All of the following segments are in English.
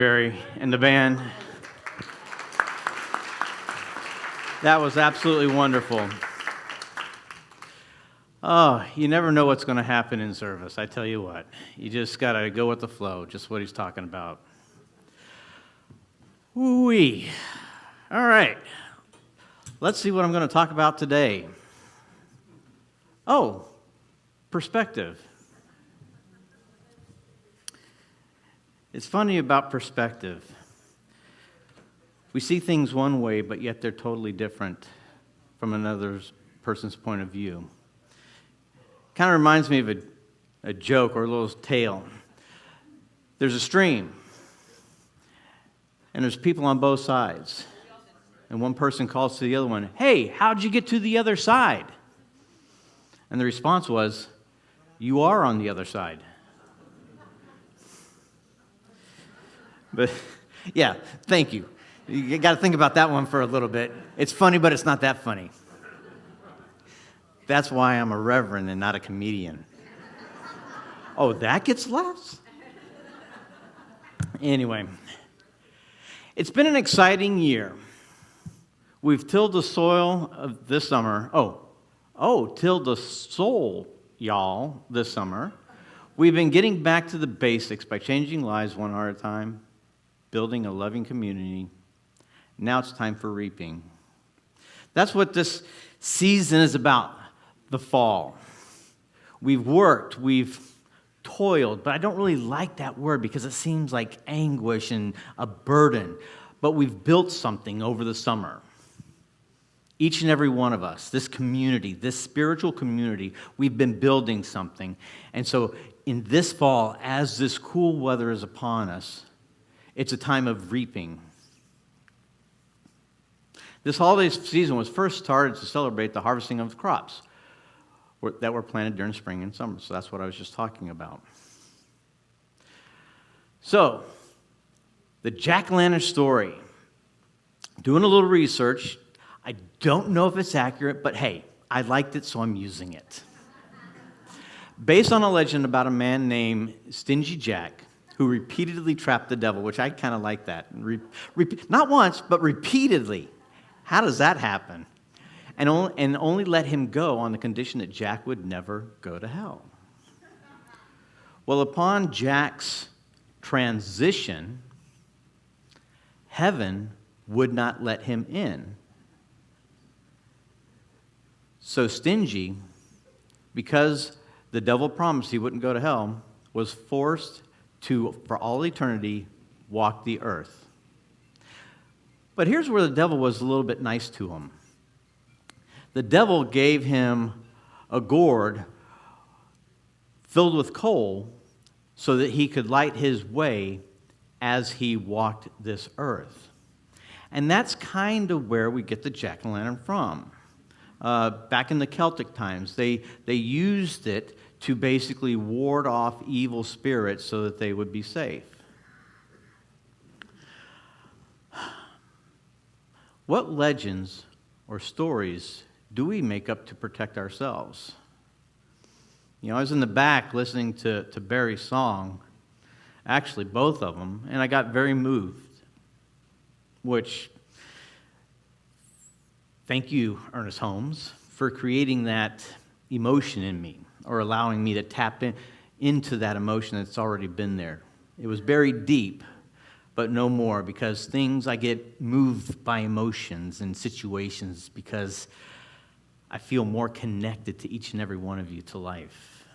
Barry and the band. That was absolutely wonderful. Oh, you never know what's going to happen in service. I tell you what, you just got to go with the flow, just what he's talking about. Woo-wee. All right. Let's see what I'm going to talk about today. Oh, perspective. It's funny about perspective. We see things one way, but yet they're totally different from another person's point of view. Kind of reminds me of a joke or a little tale. There's a stream, and there's people on both sides. And one person calls to the other one, "Hey, how'd you get to the other side?" And the response was, "You are on the other side." But, yeah, thank you. You got to think about that one for a little bit. It's funny, but it's not that funny. That's why I'm a reverend and not a comedian. Oh, that gets laughs? Anyway, it's been an exciting year. We've tilled the soil of this summer. Tilled the soul, y'all, this summer. We've been getting back to the basics by changing lives one heart at a time, building a loving community. Now it's time for reaping. That's what this season is about, the fall. We've worked, we've toiled, but I don't really like that word because it seems like anguish and a burden. But we've built something over the summer. Each and every one of us, this community, this spiritual community, we've been building something. And so in this fall, as this cool weather is upon us, it's a time of reaping. This holiday season was first started to celebrate the harvesting of the crops that were planted during spring and summer. So that's what I was just talking about. So, the jack-o'-lantern story. Doing a little research. I don't know if it's accurate, but hey, I liked it, so I'm using it. Based on a legend about a man named Stingy Jack, who repeatedly trapped the devil, which I kind of like that. Not once, but repeatedly. How does that happen? And only let him go on the condition that Jack would never go to hell. Well, upon Jack's transition, heaven would not let him in. So Stingy, because the devil promised he wouldn't go to hell, was forced to, for all eternity, walk the earth. But here's where the devil was a little bit nice to him. The devil gave him a gourd filled with coal so that he could light his way as he walked this earth. And that's kind of where we get the jack-o'-lantern from. Back in the Celtic times, they used it to basically ward off evil spirits so that they would be safe. What legends or stories do we make up to protect ourselves? You know, I was in the back listening to Barry's song, actually both of them, and I got very moved, which, thank you, Ernest Holmes, for creating that emotion in me, or allowing me to tap into that emotion that's already been there. It was buried deep, but no more, because I get moved by emotions and situations because I feel more connected to each and every one of you to life.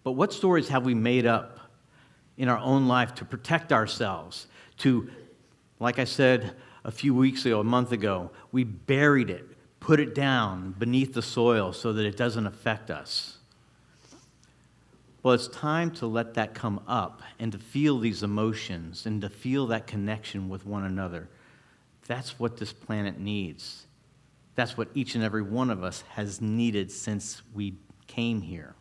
But what stories have we made up in our own life to protect ourselves? To, like I said a few weeks ago, a month ago, we buried it, put it down beneath the soil so that it doesn't affect us. Well, it's time to let that come up and to feel these emotions and to feel that connection with one another. That's what this planet needs. That's what each and every one of us has needed since we came here.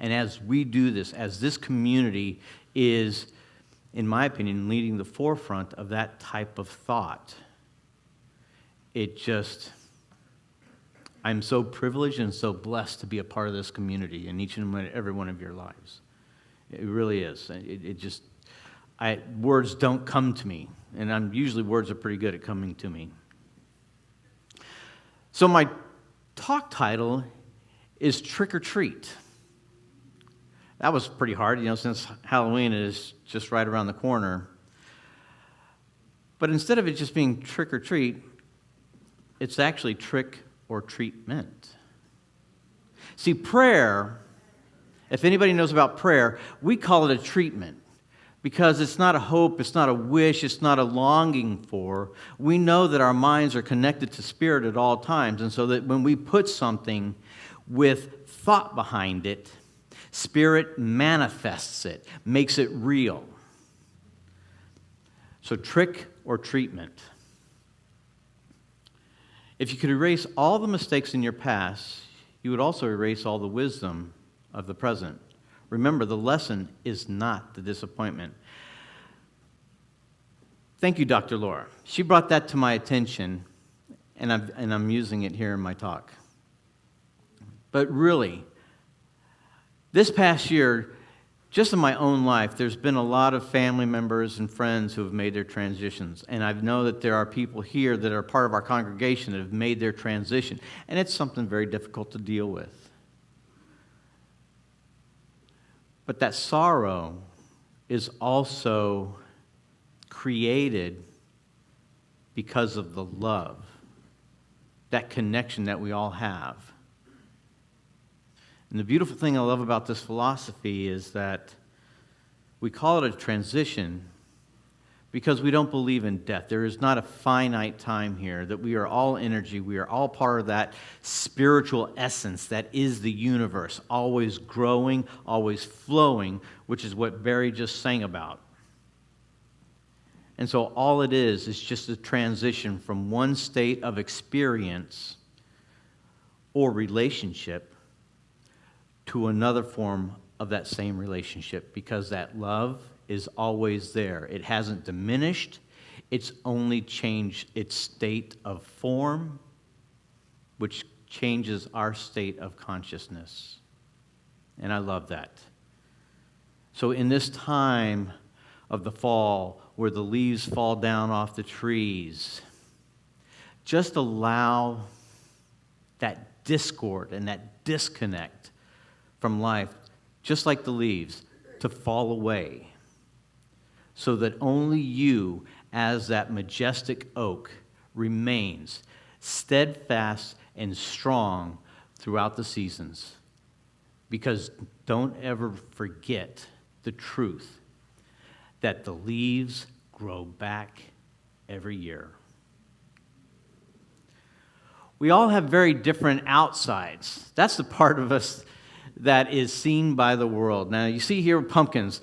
And as we do this, as this community is, in my opinion, leading the forefront of that type of thought, I'm so privileged and so blessed to be a part of this community in each and every one of your lives. It really is. words don't come to me. And usually words are pretty good at coming to me. So my talk title is Trick or Treat. That was pretty hard, since Halloween is just right around the corner. But instead of it just being trick or treat, it's actually trick or treatment. See, prayer, if anybody knows about prayer, we call it a treatment because it's not a hope, it's not a wish, it's not a longing for. We know that our minds are connected to spirit at all times, and so that when we put something with thought behind it, spirit manifests it, makes it real. So trick or treatment. If you could erase all the mistakes in your past, you would also erase all the wisdom of the present. Remember, the lesson is not the disappointment. Thank you, Dr. Laura. She brought that to my attention, and I'm using it here in my talk. But really, this past year, just in my own life, there's been a lot of family members and friends who have made their transitions. And I know that there are people here that are part of our congregation that have made their transition. And it's something very difficult to deal with. But that sorrow is also created because of the love, that connection that we all have. And the beautiful thing I love about this philosophy is that we call it a transition because we don't believe in death. There is not a finite time here, that we are all energy. We are all part of that spiritual essence that is the universe, always growing, always flowing, which is what Barry just sang about. And so all it is just a transition from one state of experience or relationship to another form of that same relationship, because that love is always there. It hasn't diminished. It's only changed its state of form, which changes our state of consciousness. And I love that. So in this time of the fall, where the leaves fall down off the trees, just allow that discord and that disconnect from life, just like the leaves, to fall away, so that only you, as that majestic oak, remains steadfast and strong throughout the seasons. Because don't ever forget the truth that the leaves grow back every year. We all have very different outsides. That's the part of us that is seen by the world. Now, you see here pumpkins.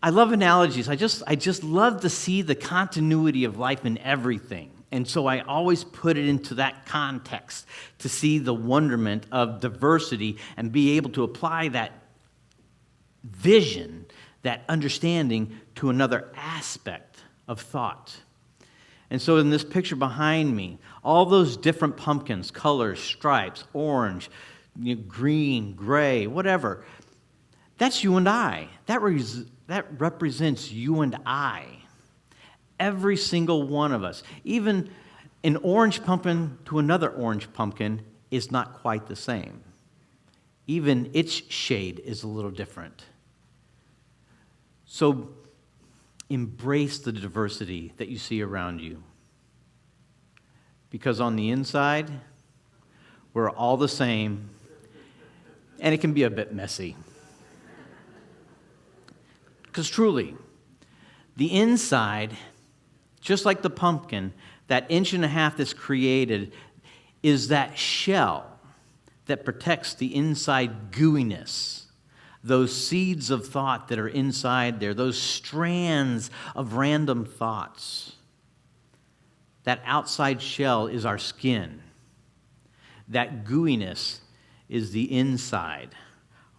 I love analogies. I just love to see the continuity of life in everything. And so I always put it into that context to see the wonderment of diversity and be able to apply that vision, that understanding, to another aspect of thought. And so in this picture behind me, all those different pumpkins, colors, stripes, orange, green, gray, whatever, that's you and I. That represents you and I. Every single one of us. Even an orange pumpkin to another orange pumpkin is not quite the same. Even its shade is a little different. So embrace the diversity that you see around you. Because on the inside, we're all the same, and it can be a bit messy. Because truly, the inside, just like the pumpkin, that 1.5 inches that's created is that shell that protects the inside gooiness, those seeds of thought that are inside there, those strands of random thoughts. That outside shell is our skin. That gooiness is the inside,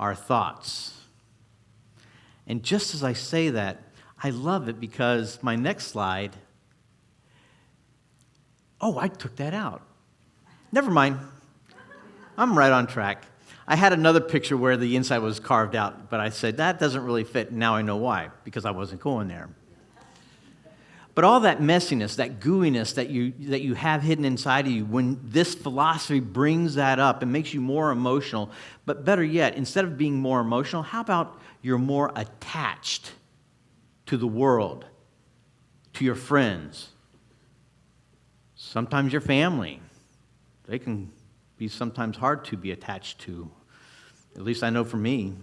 our thoughts. And just as I say that, I love it because my next slide, I took that out. Never mind. I'm right on track. I had another picture where the inside was carved out, but I said, that doesn't really fit. Now I know why, because I wasn't going there. But all that messiness, that gooiness that you have hidden inside of you, when this philosophy brings that up and makes you more emotional, but better yet, instead of being more emotional, how about you're more attached to the world, to your friends, sometimes your family. They can be sometimes hard to be attached to. At least I know for me.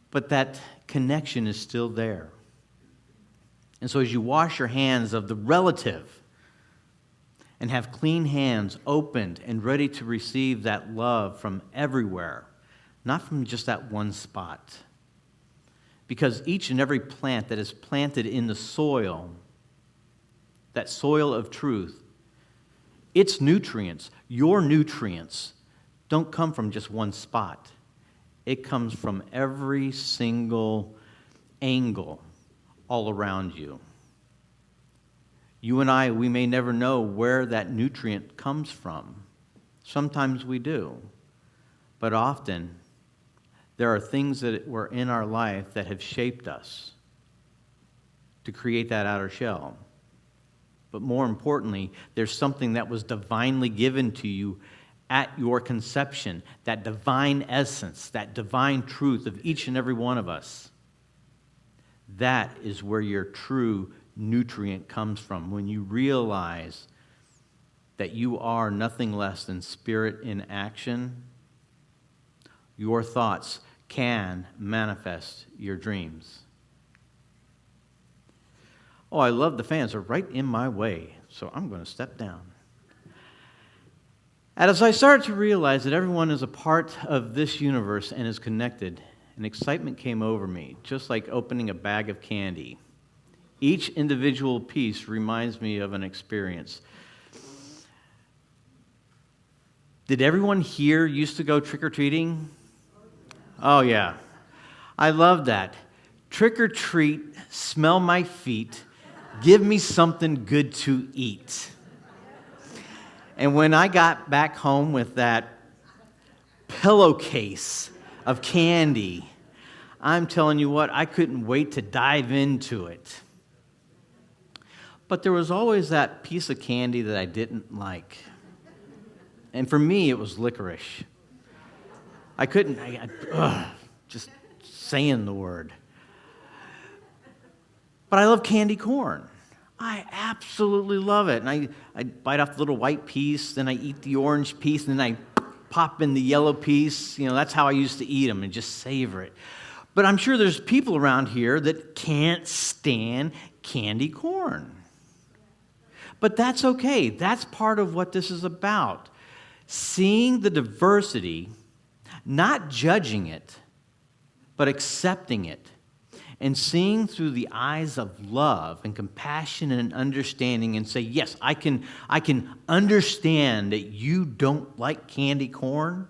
But that connection is still there. And so as you wash your hands of the relative and have clean hands opened and ready to receive that love from everywhere, not from just that one spot. Because each and every plant that is planted in the soil, that soil of truth, its nutrients, your nutrients, don't come from just one spot. It comes from every single angle all around you. You and I, we may never know where that nutrient comes from. Sometimes we do. But often, there are things that were in our life that have shaped us to create that outer shell. But more importantly, there's something that was divinely given to you at your conception, that divine essence, that divine truth of each and every one of us. That is where your true nutrient comes from, when you realize that you are nothing less than spirit in action. Your thoughts can manifest your dreams. Oh, I love the fans. They're right in my way, so I'm going to step down. And as I started to realize that everyone is a part of this universe and is connected, an excitement came over me, just like opening a bag of candy. Each individual piece reminds me of an experience. Did everyone here used to go trick-or-treating? Oh, yeah. I love that. Trick or treat, smell my feet, give me something good to eat. And when I got back home with that pillowcase of candy, I'm telling you what, I couldn't wait to dive into it. But there was always that piece of candy that I didn't like. And for me, it was licorice. I couldn't, just saying the word. But I love candy corn. I absolutely love it. And I bite off the little white piece, then I eat the orange piece, and then I pop in the yellow piece. You know, that's how I used to eat them and just savor it. But I'm sure there's people around here that can't stand candy corn. But that's okay. That's part of what this is about. Seeing the diversity, not judging it, but accepting it. And seeing through the eyes of love and compassion and understanding and say, yes, I can understand that you don't like candy corn.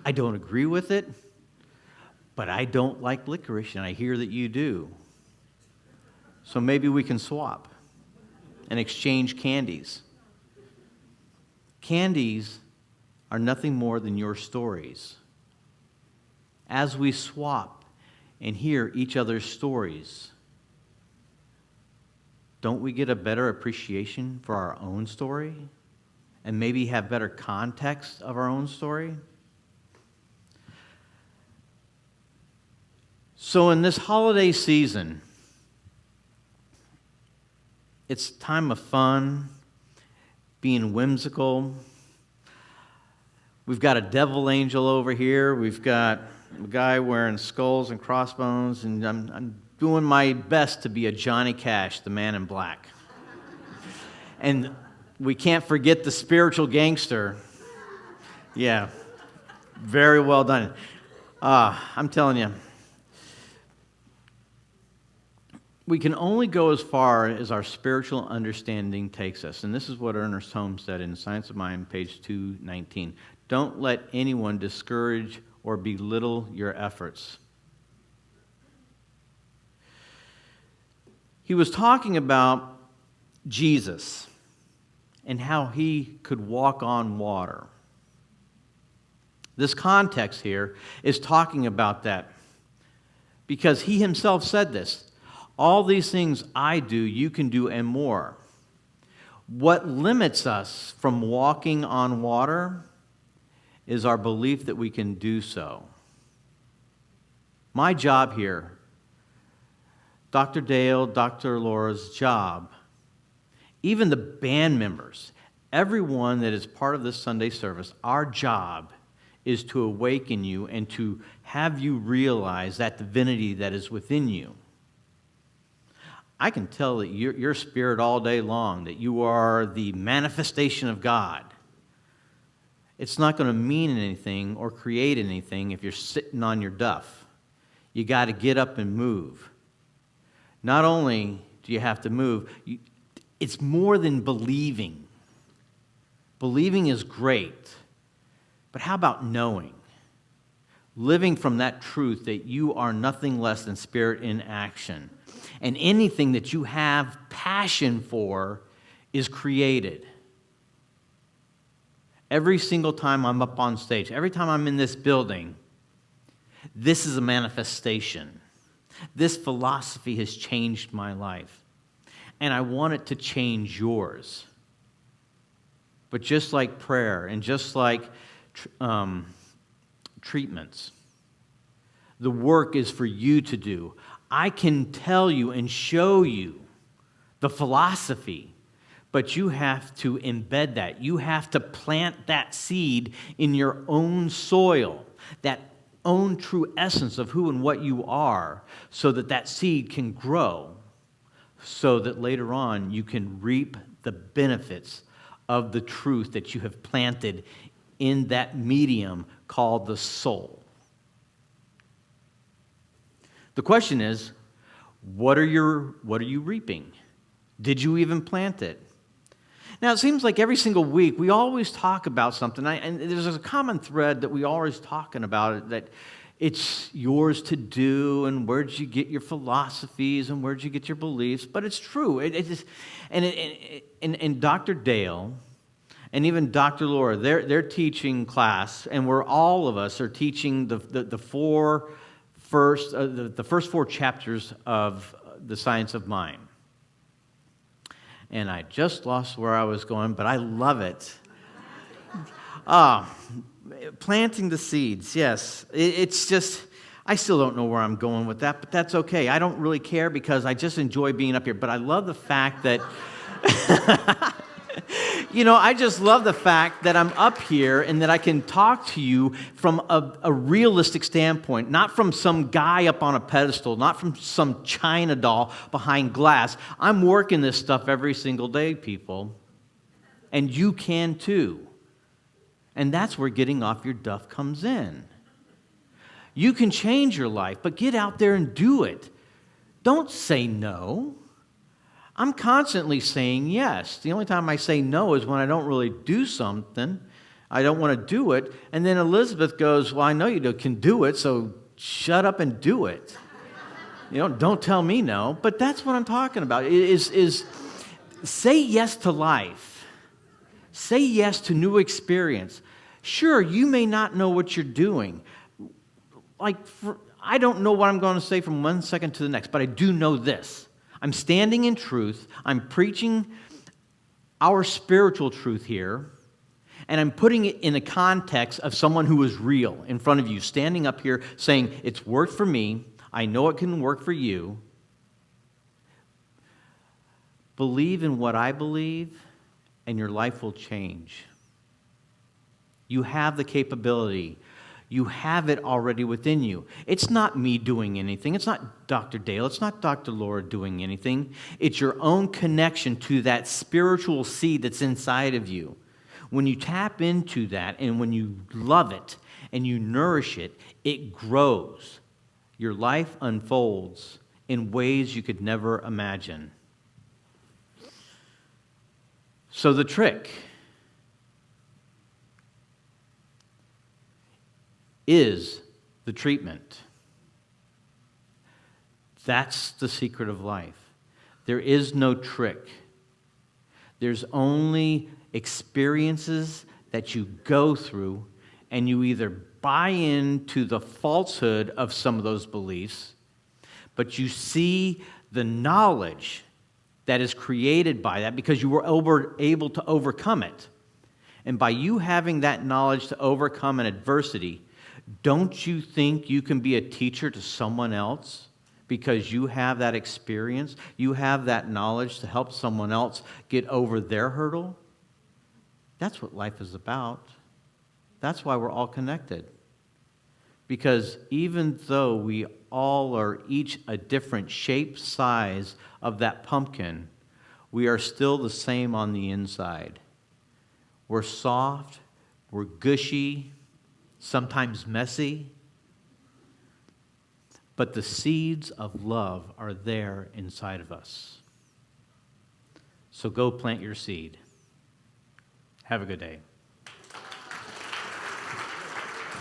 I don't agree with it, but I don't like licorice, and I hear that you do. So maybe we can swap and exchange candies. Candies are nothing more than your stories. As we swap and hear each other's stories, don't we get a better appreciation for our own story and maybe have better context of our own story? So in this holiday season, it's time of fun, being whimsical. We've got a devil angel over here. We've got a guy wearing skulls and crossbones, and I'm doing my best to be a Johnny Cash, the man in black. And we can't forget the spiritual gangster. Yeah, very well done. I'm telling you, we can only go as far as our spiritual understanding takes us. And this is what Ernest Holmes said in Science of Mind, page 219. Don't let anyone discourage or belittle your efforts. He was talking about Jesus and how he could walk on water. This context here is talking about that because he himself said this. All these things I do, you can do and more. What limits us from walking on water is our belief that we can do so. My job here, Dr. Dale, Dr. Laura's job, even the band members, everyone that is part of this Sunday service, our job is to awaken you and to have you realize that divinity that is within you. I can tell that your spirit all day long, that you are the manifestation of God. It's not going to mean anything or create anything if you're sitting on your duff. You got to get up and move. Not only do you have to move, it's more than believing. Believing is great, but how about knowing? Living from that truth that you are nothing less than spirit in action. And anything that you have passion for is created. Every single time I'm up on stage, every time I'm in this building, this is a manifestation. This philosophy has changed my life. And I want it to change yours. But just like prayer and just like treatments, the work is for you to do. I can tell you and show you the philosophy, but you have to embed that. You have to plant that seed in your own soil, that own true essence of who and what you are, so that that seed can grow, so that later on you can reap the benefits of the truth that you have planted in that medium called the soul. The question is, what are you reaping? Did you even plant it? Now, it seems like every single week we always talk about something, and there's a common thread that we always talking about it, that it's yours to do, and where'd you get your philosophies, and where'd you get your beliefs? But it's true. And Dr. Dale and even Dr. Laura, they're teaching class, and all of us are teaching the first 4 chapters of the Science of Mind. And I just lost where I was going, but I love it. Planting the seeds, yes. It's just, I still don't know where I'm going with that, but that's okay. I don't really care because I just enjoy being up here. But I love the fact that, I just love the fact that I'm up here and that I can talk to you from a realistic standpoint, not from some guy up on a pedestal, not from some China doll behind glass. I'm working this stuff every single day, people, and you can too. And that's where getting off your duff comes in. You can change your life, but get out there and do it. Don't say no. I'm constantly saying yes. The only time I say no is when I don't really do something. I don't want to do it. And then Elizabeth goes, well, I know you can do it, so shut up and do it. Don't tell me no. But that's what I'm talking about, is say yes to life. Say yes to new experience. Sure, you may not know what you're doing. I don't know what I'm going to say from one second to the next, but I do know this. I'm standing in truth. I'm preaching our spiritual truth here, and I'm putting it in a context of someone who is real in front of you, standing up here saying, it's worked for me. I know it can work for you. Believe in what I believe, and your life will change. You have the capability. You have it already within you. It's not me doing anything. It's not Dr. Dale. It's not Dr. Laura doing anything. It's your own connection to that spiritual seed that's inside of you. When you tap into that and when you love it and you nourish it, it grows. Your life unfolds in ways you could never imagine. So the trick is the treatment. That's the secret of life. There is no trick. There's only experiences that you go through, and you either buy into the falsehood of some of those beliefs, but you see the knowledge that is created by that because you were able to overcome it. And by you having that knowledge to overcome an adversity, don't you think you can be a teacher to someone else because you have that experience? You have that knowledge to help someone else get over their hurdle? That's what life is about. That's why we're all connected. Because even though we all are each a different shape, size of that pumpkin, we are still the same on the inside. We're soft, we're gushy, sometimes messy, but the seeds of love are there inside of us. So go plant your seed. Have a good day.